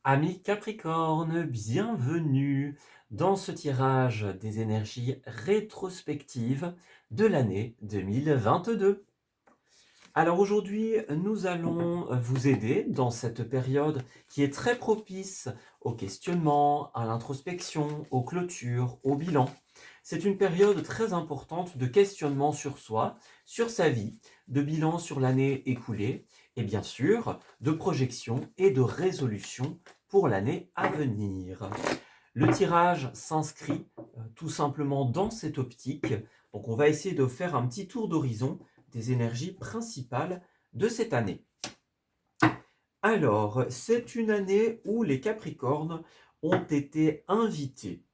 Amis Capricorne, bienvenue dans ce tirage des énergies rétrospectives de l'année 2022. Alors aujourd'hui, nous allons vous aider dans cette période qui est très propice au questionnement, à l'introspection, aux clôtures, au bilan. C'est une période très importante de questionnement sur soi, sur sa vie, de bilan sur l'année écoulée et bien sûr de projection et de résolution pour l'année à venir. Le tirage s'inscrit tout simplement dans cette optique. Donc on va essayer de faire un petit tour d'horizon des énergies principales de cette année. Alors, c'est une année où les Capricornes ont été invités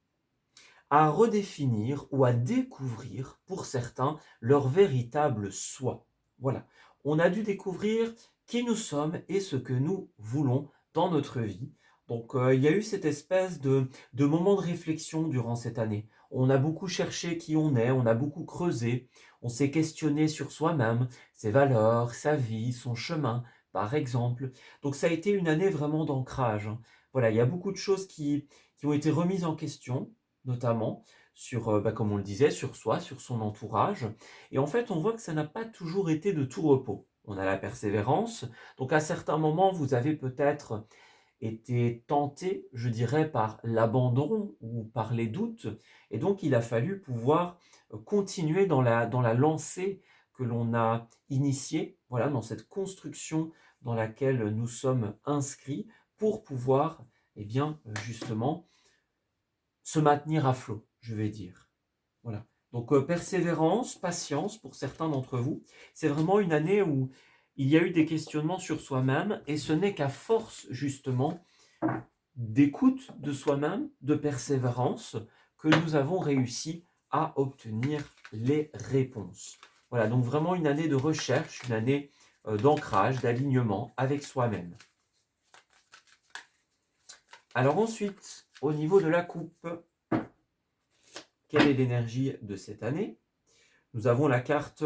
à redéfinir ou à découvrir, pour certains, leur véritable soi. Voilà, on a dû découvrir qui nous sommes et ce que nous voulons dans notre vie. Donc, il y a eu cette espèce de moment de réflexion durant cette année. On a beaucoup cherché qui on est, on a beaucoup creusé, on s'est questionné sur soi-même, ses valeurs, sa vie, son chemin, par exemple. Donc, ça a été une année vraiment d'ancrage, hein. Voilà, il y a beaucoup de choses qui ont été remises en question, notamment sur, comme on le disait, sur soi, sur son entourage. Et en fait, on voit que ça n'a pas toujours été de tout repos. On a la persévérance. Donc à certains moments, vous avez peut-être été tenté, je dirais, par l'abandon ou par les doutes. Et donc, il a fallu pouvoir continuer dans la lancée que l'on a initiée, voilà, dans cette construction dans laquelle nous sommes inscrits pour pouvoir, eh bien, justement, se maintenir à flot, je vais dire. Voilà. Donc persévérance, patience pour certains d'entre vous. C'est vraiment une année où il y a eu des questionnements sur soi-même et ce n'est qu'à force justement d'écoute de soi-même, de persévérance, que nous avons réussi à obtenir les réponses. Voilà, donc vraiment une année de recherche, une année d'ancrage, d'alignement avec soi-même. Alors ensuite, au niveau de la coupe, quelle est l'énergie de cette année? Nous avons la carte,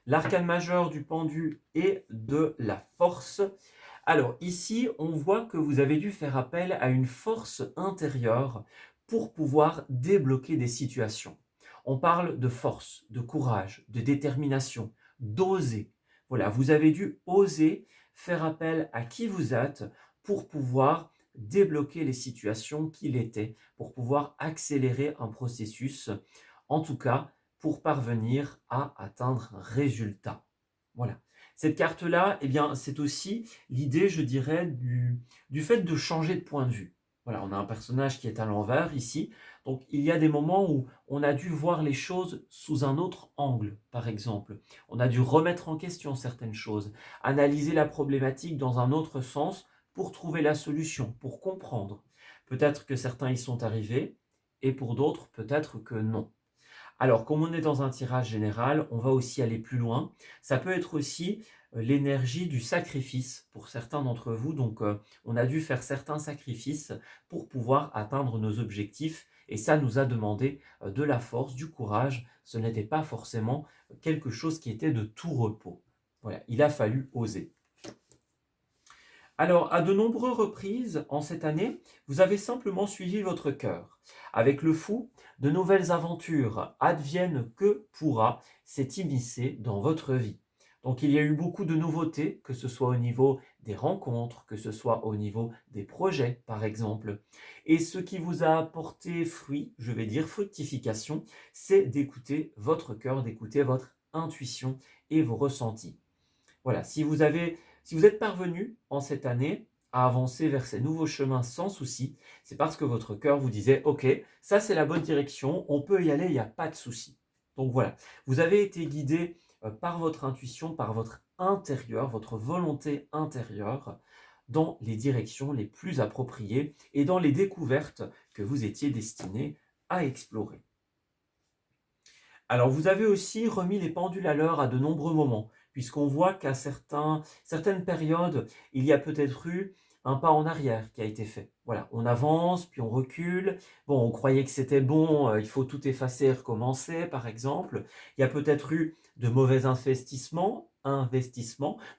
l'arcane majeur du pendu et de la force. Alors ici, on voit que vous avez dû faire appel à une force intérieure pour pouvoir débloquer des situations. On parle de force, de courage, de détermination, d'oser. Voilà, vous avez dû oser faire appel à qui vous êtes pour pouvoir débloquer les situations qu'il était, pour pouvoir accélérer un processus, en tout cas pour parvenir à atteindre un résultat. Voilà. Cette carte-là, eh bien, c'est aussi l'idée, je dirais, du fait de changer de point de vue. Voilà, on a un personnage qui est à l'envers ici, donc il y a des moments où on a dû voir les choses sous un autre angle, par exemple. On a dû remettre en question certaines choses, analyser la problématique dans un autre sens pour trouver la solution, pour comprendre. Peut-être que certains y sont arrivés, et pour d'autres, peut-être que non. Alors, comme on est dans un tirage général, on va aussi aller plus loin. Ça peut être aussi l'énergie du sacrifice pour certains d'entre vous. Donc, on a dû faire certains sacrifices pour pouvoir atteindre nos objectifs. Et ça nous a demandé de la force, du courage. Ce n'était pas forcément quelque chose qui était de tout repos. Voilà, il a fallu oser. Alors, à de nombreuses reprises en cette année, vous avez simplement suivi votre cœur. Avec le fou, de nouvelles aventures, adviennent que pourra, s'est immiscé dans votre vie. Donc il y a eu beaucoup de nouveautés, que ce soit au niveau des rencontres, que ce soit au niveau des projets, par exemple. Et ce qui vous a apporté fruit, je vais dire fructification, c'est d'écouter votre cœur, d'écouter votre intuition et vos ressentis. Voilà, si vous êtes parvenu en cette année à avancer vers ces nouveaux chemins sans souci, c'est parce que votre cœur vous disait, OK, ça c'est la bonne direction, on peut y aller, il n'y a pas de souci. Donc voilà, vous avez été guidé par votre intuition, par votre intérieur, votre volonté intérieure, dans les directions les plus appropriées et dans les découvertes que vous étiez destiné à explorer. Alors, vous avez aussi remis les pendules à l'heure à de nombreux moments, puisqu'on voit qu'à certaines périodes, il y a peut-être eu un pas en arrière qui a été fait. Voilà, on avance, puis on recule. Bon, on croyait que c'était bon, il faut tout effacer et recommencer, par exemple. Il y a peut-être eu de mauvais investissements,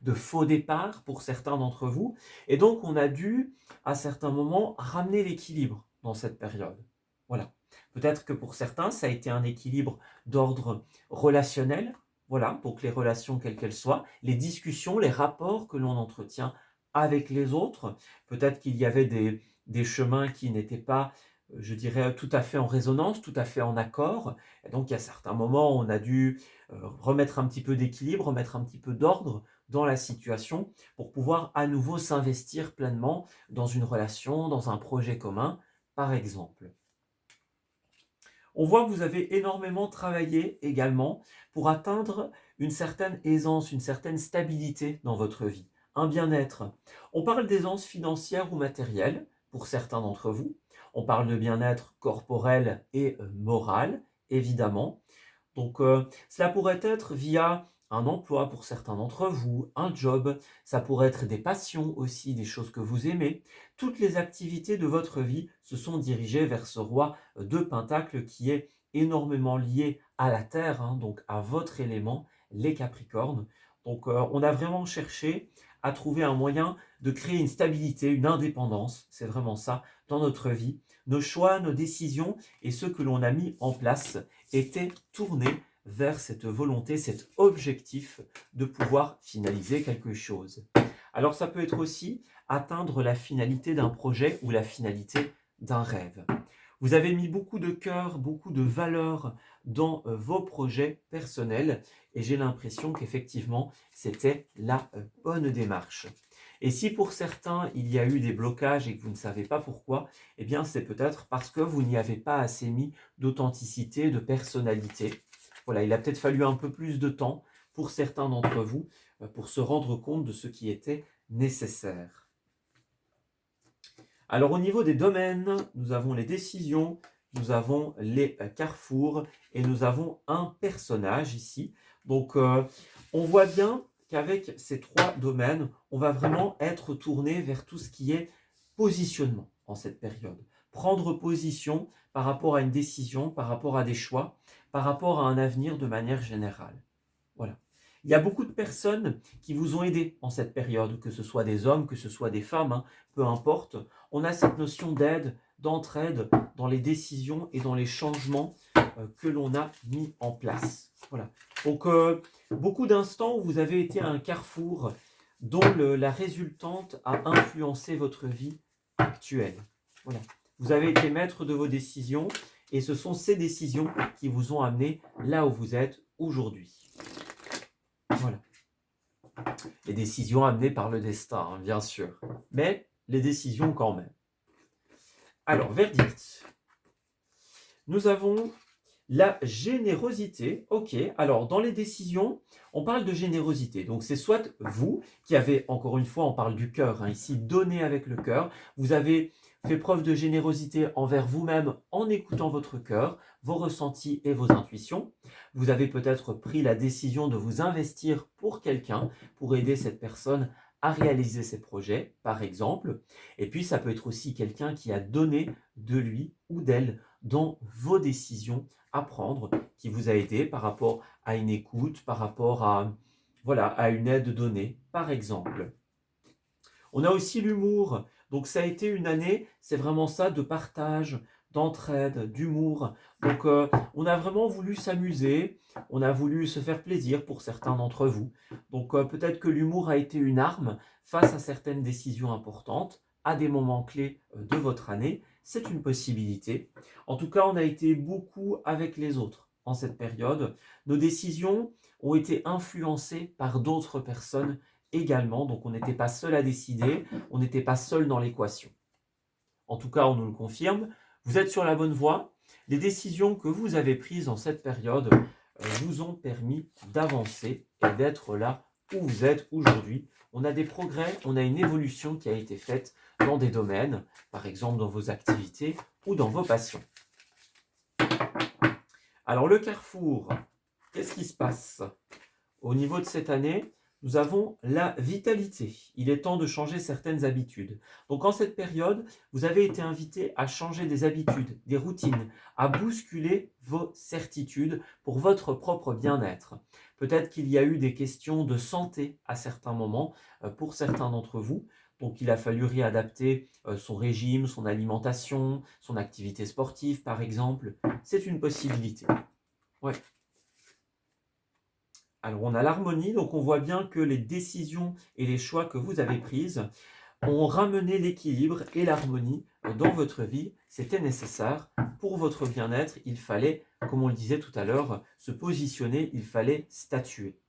de faux départs pour certains d'entre vous. Et donc, on a dû, à certains moments, ramener l'équilibre dans cette période. Voilà. Peut-être que pour certains, ça a été un équilibre d'ordre relationnel. Voilà, donc les relations quelles qu'elles soient, les discussions, les rapports que l'on entretient avec les autres. Peut-être qu'il y avait des chemins qui n'étaient pas, je dirais, tout à fait en résonance, tout à fait en accord. Et donc, il y a certains moments où on a dû remettre un petit peu d'équilibre, remettre un petit peu d'ordre dans la situation pour pouvoir à nouveau s'investir pleinement dans une relation, dans un projet commun, par exemple. On voit que vous avez énormément travaillé également pour atteindre une certaine aisance, une certaine stabilité dans votre vie, un bien-être. On parle d'aisance financière ou matérielle pour certains d'entre vous. On parle de bien-être corporel et moral, évidemment. Donc, cela pourrait être via un emploi pour certains d'entre vous, un job, ça pourrait être des passions aussi, des choses que vous aimez. Toutes les activités de votre vie se sont dirigées vers ce roi de Pentacle qui est énormément lié à la Terre, hein, donc à votre élément, les Capricornes. Donc, on a vraiment cherché à trouver un moyen de créer une stabilité, une indépendance, c'est vraiment ça, dans notre vie. Nos choix, nos décisions et ce que l'on a mis en place était tourné vers cette volonté, cet objectif de pouvoir finaliser quelque chose. Alors ça peut être aussi atteindre la finalité d'un projet ou la finalité d'un rêve. Vous avez mis beaucoup de cœur, beaucoup de valeur dans vos projets personnels et j'ai l'impression qu'effectivement c'était la bonne démarche. Et si pour certains il y a eu des blocages et que vous ne savez pas pourquoi, eh bien c'est peut-être parce que vous n'y avez pas assez mis d'authenticité, de personnalité. Voilà, il a peut-être fallu un peu plus de temps pour certains d'entre vous pour se rendre compte de ce qui était nécessaire. Alors au niveau des domaines, nous avons les décisions, nous avons les carrefours et nous avons un personnage ici. Donc on voit bien qu'avec ces trois domaines, on va vraiment être tourné vers tout ce qui est positionnement en cette période. Prendre position par rapport à une décision, par rapport à des choix, par rapport à un avenir de manière générale. Voilà. Il y a beaucoup de personnes qui vous ont aidé en cette période, que ce soit des hommes, que ce soit des femmes, hein, peu importe. On a cette notion d'aide, d'entraide dans les décisions et dans les changements que l'on a mis en place. Voilà. Donc, beaucoup d'instants où vous avez été à un carrefour dont la résultante a influencé votre vie actuelle. Voilà. Vous avez été maître de vos décisions et ce sont ces décisions qui vous ont amené là où vous êtes aujourd'hui. Voilà. Les décisions amenées par le destin, hein, bien sûr. Mais les décisions quand même. Alors, verdict. Nous avons la générosité. Ok, alors dans les décisions, on parle de générosité. Donc c'est soit vous qui avez, encore une fois, on parle du cœur, hein, ici, donné avec le cœur. Vous avez fait preuve de générosité envers vous-même en écoutant votre cœur, vos ressentis et vos intuitions. Vous avez peut-être pris la décision de vous investir pour quelqu'un, pour aider cette personne à réaliser ses projets, par exemple. Et puis ça peut être aussi quelqu'un qui a donné de lui ou d'elle dans vos décisions à prendre, qui vous a aidé par rapport à une écoute, par rapport à, voilà, à une aide donnée, par exemple. On a aussi l'humour. Donc ça a été une année, c'est vraiment ça, de partage, d'entraide, d'humour. Donc on a vraiment voulu s'amuser, on a voulu se faire plaisir pour certains d'entre vous. Donc peut-être que l'humour a été une arme face à certaines décisions importantes, à des moments clés de votre année. C'est une possibilité. En tout cas, on a été beaucoup avec les autres en cette période. Nos décisions ont été influencées par d'autres personnes également, donc on n'était pas seul à décider, on n'était pas seul dans l'équation. En tout cas, on nous le confirme, vous êtes sur la bonne voie. Les décisions que vous avez prises en cette période vous ont permis d'avancer et d'être là où vous êtes aujourd'hui. On a des progrès, on a une évolution qui a été faite dans des domaines, par exemple dans vos activités ou dans vos passions. Alors le carrefour, qu'est-ce qui se passe au niveau de cette année? Nous avons la vitalité. Il est temps de changer certaines habitudes. Donc en cette période, vous avez été invité à changer des habitudes, des routines, à bousculer vos certitudes pour votre propre bien-être. Peut-être qu'il y a eu des questions de santé à certains moments pour certains d'entre vous. Donc il a fallu réadapter son régime, son alimentation, son activité sportive par exemple. C'est une possibilité. Ouais. Alors, on a l'harmonie, donc on voit bien que les décisions et les choix que vous avez prises ont ramené l'équilibre et l'harmonie dans votre vie. C'était nécessaire pour votre bien-être. Il fallait, comme on le disait tout à l'heure, se positionner, il fallait statuer.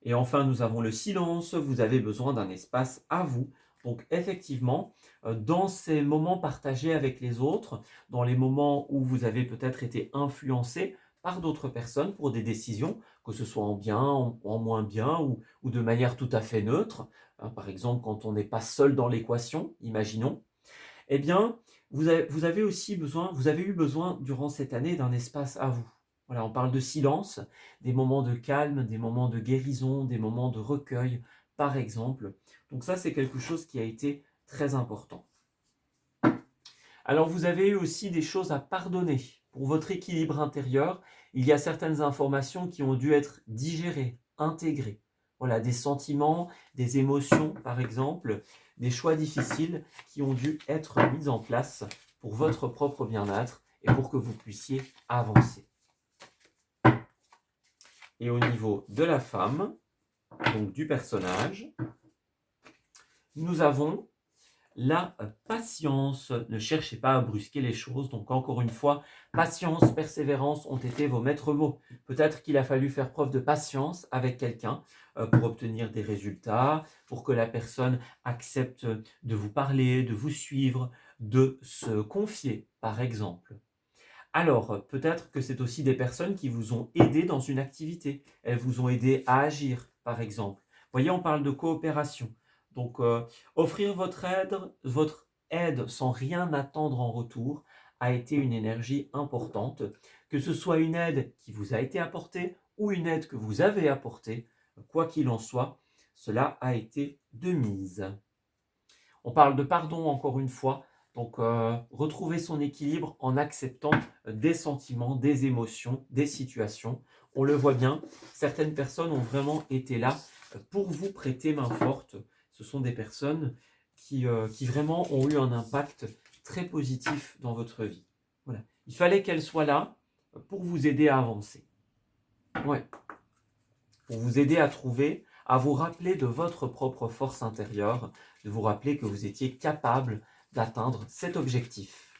Et enfin, nous avons le silence. Vous avez besoin d'un espace à vous. Donc, effectivement, dans ces moments partagés avec les autres, dans les moments où vous avez peut-être été influencé par d'autres personnes pour des décisions, que ce soit en bien, en moins bien ou de manière tout à fait neutre, hein, par exemple, quand on n'est pas seul dans l'équation, imaginons, eh bien, vous avez aussi besoin, vous avez eu besoin durant cette année d'un espace à vous. Voilà, on parle de silence, des moments de calme, des moments de guérison, des moments de recueil, par exemple. Donc ça, c'est quelque chose qui a été très important. Alors, vous avez eu aussi des choses à pardonner. Pour votre équilibre intérieur, il y a certaines informations qui ont dû être digérées, intégrées. Voilà, des sentiments, des émotions, par exemple, des choix difficiles qui ont dû être mis en place pour votre propre bien-être et pour que vous puissiez avancer. Et au niveau de la femme, donc du personnage, nous avons la patience. Ne cherchez pas à brusquer les choses. Donc encore une fois, patience, persévérance ont été vos maîtres mots. Peut-être qu'il a fallu faire preuve de patience avec quelqu'un pour obtenir des résultats, pour que la personne accepte de vous parler, de vous suivre, de se confier, par exemple. Alors, peut-être que c'est aussi des personnes qui vous ont aidé dans une activité. Elles vous ont aidé à agir, par exemple. Vous voyez, on parle de coopération. Donc, offrir votre aide sans rien attendre en retour a été une énergie importante. Que ce soit une aide qui vous a été apportée ou une aide que vous avez apportée, quoi qu'il en soit, cela a été de mise. On parle de pardon encore une fois. Donc, retrouver son équilibre en acceptant des sentiments, des émotions, des situations. On le voit bien, certaines personnes ont vraiment été là pour vous prêter main forte. Ce sont des personnes qui vraiment ont eu un impact très positif dans votre vie. Voilà. Il fallait qu'elles soient là pour vous aider à avancer. Ouais. Pour vous aider à trouver, à vous rappeler de votre propre force intérieure, de vous rappeler que vous étiez capable d'atteindre cet objectif.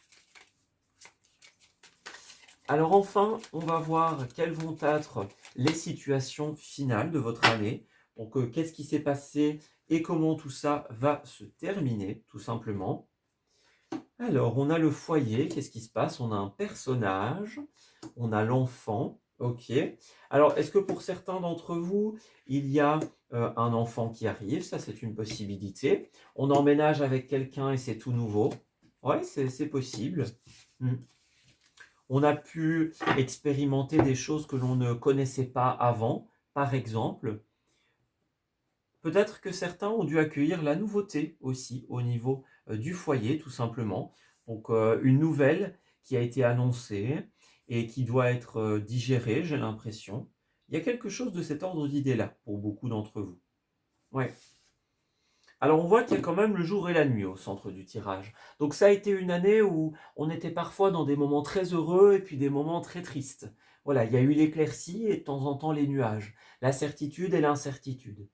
Alors enfin, on va voir quelles vont être les situations finales de votre année. Donc, qu'est-ce qui s'est passé et comment tout ça va se terminer, tout simplement. Alors, on a le foyer, qu'est-ce qui se passe? On a un personnage, on a l'enfant, ok. Alors, est-ce que pour certains d'entre vous, il y a un enfant qui arrive? Ça, c'est une possibilité. On emménage avec quelqu'un et c'est tout nouveau. Oui, c'est possible. Hmm. On a pu expérimenter des choses que l'on ne connaissait pas avant, par exemple. Peut-être que certains ont dû accueillir la nouveauté aussi au niveau du foyer, tout simplement. Donc, une nouvelle qui a été annoncée et qui doit être digérée, j'ai l'impression. Il y a quelque chose de cet ordre d'idée-là pour beaucoup d'entre vous. Ouais. Alors, on voit qu'il y a quand même le jour et la nuit au centre du tirage. Donc, ça a été une année où on était parfois dans des moments très heureux et puis des moments très tristes. Voilà, il y a eu l'éclaircie et de temps en temps les nuages, la certitude et l'incertitude.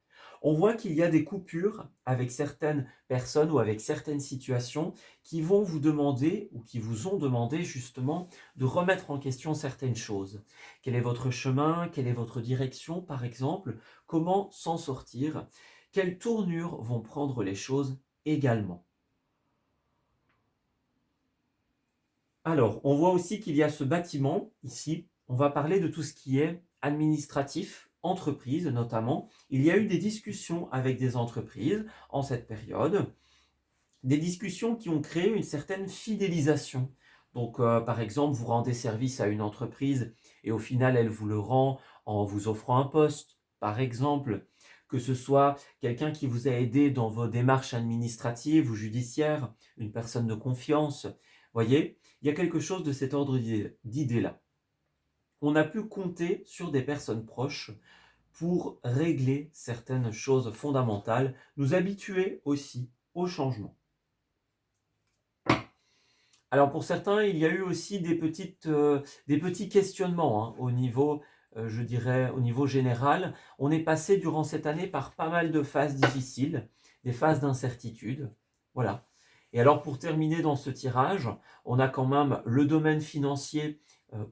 On voit qu'il y a des coupures avec certaines personnes ou avec certaines situations qui vont vous demander ou qui vous ont demandé justement de remettre en question certaines choses. Quel est votre chemin? Quelle est votre direction, par exemple? Comment s'en sortir? Quelle tournure vont prendre les choses également? Alors, on voit aussi qu'il y a ce bâtiment ici. On va parler de tout ce qui est administratif, entreprise notamment. Il y a eu des discussions avec des entreprises en cette période, des discussions qui ont créé une certaine fidélisation. Donc, par exemple, vous rendez service à une entreprise et au final, elle vous le rend en vous offrant un poste, par exemple, que ce soit quelqu'un qui vous a aidé dans vos démarches administratives ou judiciaires, une personne de confiance. Voyez, il y a quelque chose de cet ordre d'idées-là. On a pu compter sur des personnes proches pour régler certaines choses fondamentales, nous habituer aussi au changement. Alors pour certains, il y a eu aussi des petits questionnements au niveau, je dirais, au niveau général. On est passé durant cette année par pas mal de phases difficiles, des phases d'incertitude. Voilà. Et alors pour terminer dans ce tirage, on a quand même le domaine financier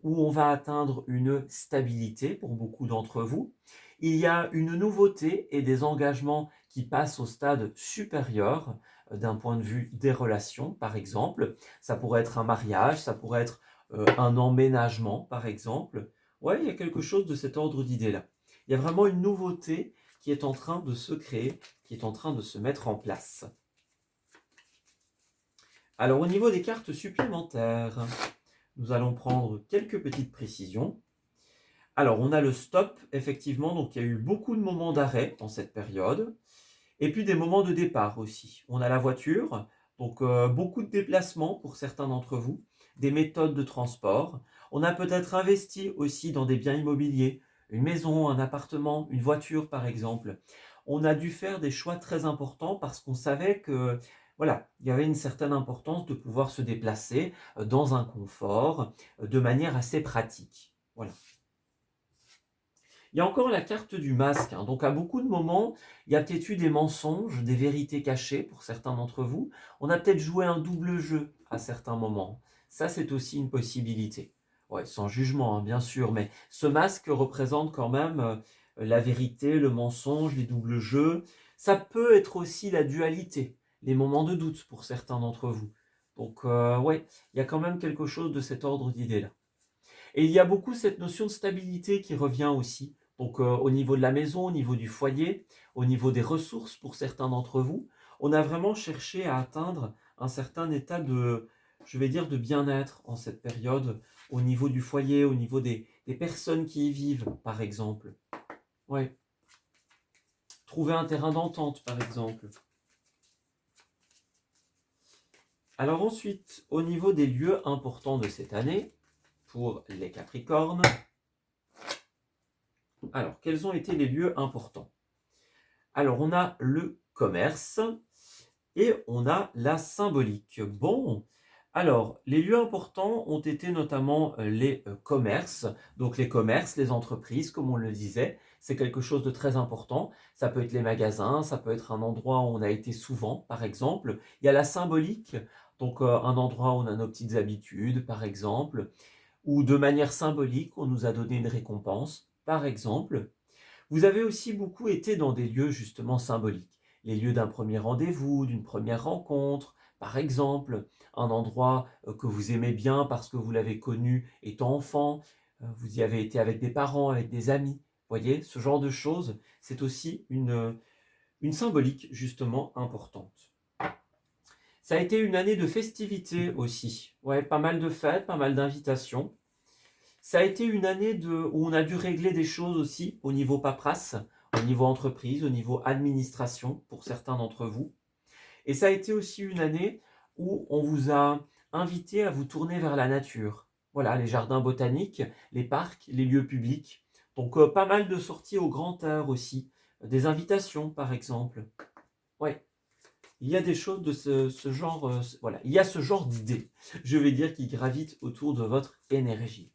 où on va atteindre une stabilité pour beaucoup d'entre vous. Il y a une nouveauté et des engagements qui passent au stade supérieur d'un point de vue des relations, par exemple. Ça pourrait être un mariage, ça pourrait être un emménagement, par exemple. Ouais, il y a quelque chose de cet ordre d'idée-là. Il y a vraiment une nouveauté qui est en train de se créer, qui est en train de se mettre en place. Alors, au niveau des cartes supplémentaires, nous allons prendre quelques petites précisions. Alors, on a le stop, effectivement, donc il y a eu beaucoup de moments d'arrêt en cette période. Et puis des moments de départ aussi. On a la voiture, donc beaucoup de déplacements pour certains d'entre vous, des méthodes de transport. On a peut-être investi aussi dans des biens immobiliers, une maison, un appartement, une voiture par exemple. On a dû faire des choix très importants parce qu'on savait que voilà, il y avait une certaine importance de pouvoir se déplacer dans un confort, de manière assez pratique. Voilà. Il y a encore la carte du masque. Donc, à beaucoup de moments, il y a peut-être eu des mensonges, des vérités cachées pour certains d'entre vous. On a peut-être joué un double jeu à certains moments. Ça, c'est aussi une possibilité. Ouais, sans jugement, bien sûr, mais ce masque représente quand même la vérité, le mensonge, les doubles jeux. Ça peut être aussi la dualité, les moments de doute pour certains d'entre vous. Donc, ouais, il y a quand même quelque chose de cet ordre d'idées-là. Et il y a beaucoup cette notion de stabilité qui revient aussi. Donc au niveau de la maison, au niveau du foyer, au niveau des ressources pour certains d'entre vous, on a vraiment cherché à atteindre un certain état de, je vais dire, de bien-être en cette période, au niveau du foyer, au niveau des personnes qui y vivent, par exemple. Ouais. Trouver un terrain d'entente, par exemple. Alors ensuite, au niveau des lieux importants de cette année, pour les Capricornes, alors, quels ont été les lieux importants? Alors, on a le commerce et on a la symbolique. Bon, alors, les lieux importants ont été notamment les commerces. Donc, les commerces, les entreprises, comme on le disait, c'est quelque chose de très important. Ça peut être les magasins, ça peut être un endroit où on a été souvent, par exemple. Il y a la symbolique, donc un endroit où on a nos petites habitudes, par exemple, ou de manière symbolique, on nous a donné une récompense, par exemple. Vous avez aussi beaucoup été dans des lieux justement symboliques, les lieux d'un premier rendez-vous, d'une première rencontre, par exemple, un endroit que vous aimez bien parce que vous l'avez connu étant enfant, vous y avez été avec des parents, avec des amis. Voyez, ce genre de choses, c'est aussi une symbolique justement importante. Ça a été une année de festivités aussi. Ouais, pas mal de fêtes, pas mal d'invitations. Ça a été une année où on a dû régler des choses aussi au niveau paperasse, au niveau entreprise, au niveau administration pour certains d'entre vous. Et ça a été aussi une année où on vous a invité à vous tourner vers la nature. Voilà, les jardins botaniques, les parcs, les lieux publics. Donc pas mal de sorties au grand air aussi, des invitations par exemple. Ouais, il y a des choses de ce genre, voilà, il y a ce genre d'idées, je vais dire, qui gravitent autour de votre énergie.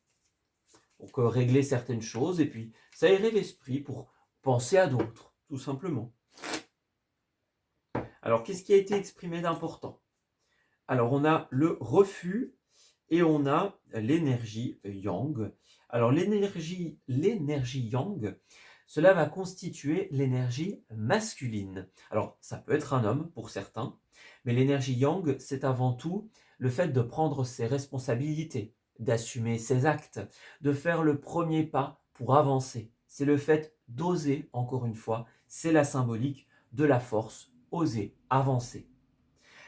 Donc régler certaines choses et puis s'aérer l'esprit pour penser à d'autres, tout simplement. Alors qu'est-ce qui a été exprimé d'important? Alors on a le refus et on a l'énergie yang. Alors l'énergie yang, cela va constituer l'énergie masculine. Alors ça peut être un homme pour certains, mais l'énergie yang, c'est avant tout le fait de prendre ses responsabilités, d'assumer ses actes, de faire le premier pas pour avancer. C'est le fait d'oser, encore une fois, c'est la symbolique de la force, oser, avancer.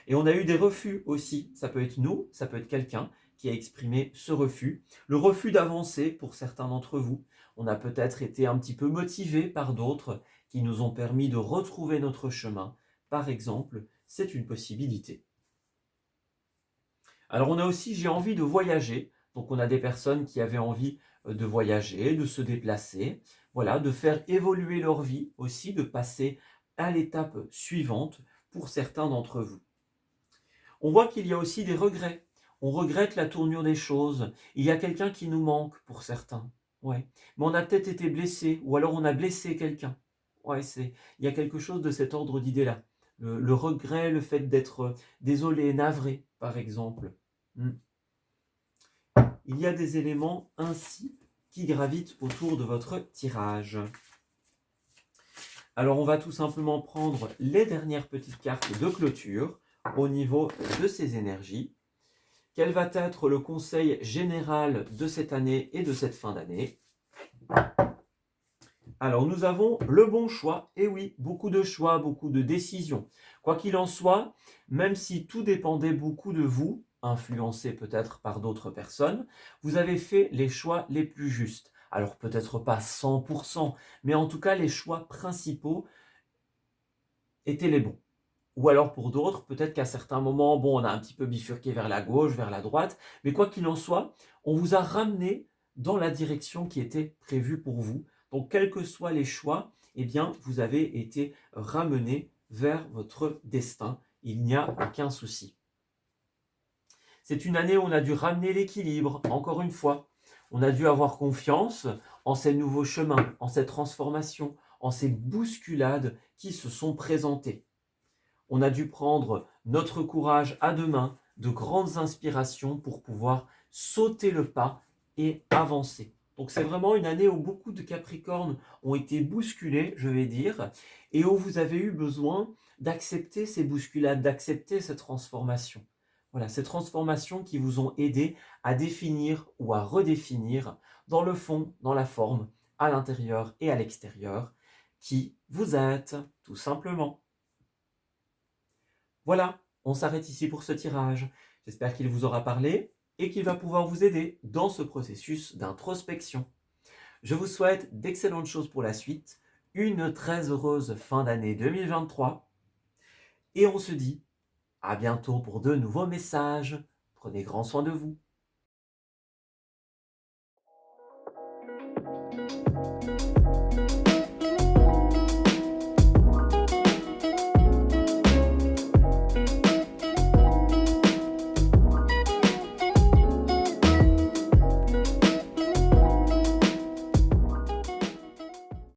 Et on a eu des refus aussi, ça peut être nous, ça peut être quelqu'un qui a exprimé ce refus. Le refus d'avancer pour certains d'entre vous. On a peut-être été un petit peu motivé par d'autres qui nous ont permis de retrouver notre chemin. Par exemple, c'est une possibilité. Alors on a aussi j'ai envie de voyager. Donc on a des personnes qui avaient envie de voyager, de se déplacer, voilà, de faire évoluer leur vie aussi, de passer à l'étape suivante pour certains d'entre vous. On voit qu'il y a aussi des regrets. On regrette la tournure des choses. Il y a quelqu'un qui nous manque pour certains. Ouais. Mais on a peut-être été blessé, ou alors on a blessé quelqu'un. Ouais, il y a quelque chose de cet ordre d'idée-là. Le regret, le fait d'être désolé, navré, par exemple. Hmm. Il y a des éléments ainsi qui gravitent autour de votre tirage. Alors on va tout simplement prendre les dernières petites cartes de clôture au niveau de ces énergies. Quel va être le conseil général de cette année et de cette fin d'année? Alors nous avons le bon choix, et oui, beaucoup de choix, beaucoup de décisions. Quoi qu'il en soit, même si tout dépendait beaucoup de vous, influencé peut-être par d'autres personnes, vous avez fait les choix les plus justes. Alors peut-être pas 100%, mais en tout cas les choix principaux étaient les bons. Ou alors pour d'autres, peut-être qu'à certains moments, bon, on a un petit peu bifurqué vers la gauche, vers la droite, mais quoi qu'il en soit, on vous a ramené dans la direction qui était prévue pour vous. Donc, quels que soient les choix, eh bien, vous avez été ramené vers votre destin. Il n'y a aucun souci. C'est une année où on a dû ramener l'équilibre, encore une fois. On a dû avoir confiance en ces nouveaux chemins, en cette transformation, en ces bousculades qui se sont présentées. On a dû prendre notre courage à deux mains, de grandes inspirations pour pouvoir sauter le pas et avancer. Donc c'est vraiment une année où beaucoup de Capricornes ont été bousculés, je vais dire, et où vous avez eu besoin d'accepter ces bousculades, d'accepter cette transformation. Voilà, ces transformations qui vous ont aidé à définir ou à redéfinir dans le fond, dans la forme, à l'intérieur et à l'extérieur, qui vous êtes, tout simplement. Voilà, on s'arrête ici pour ce tirage. J'espère qu'il vous aura parlé et qu'il va pouvoir vous aider dans ce processus d'introspection. Je vous souhaite d'excellentes choses pour la suite, une très heureuse fin d'année 2023 et on se dit à bientôt pour de nouveaux messages. Prenez grand soin de vous.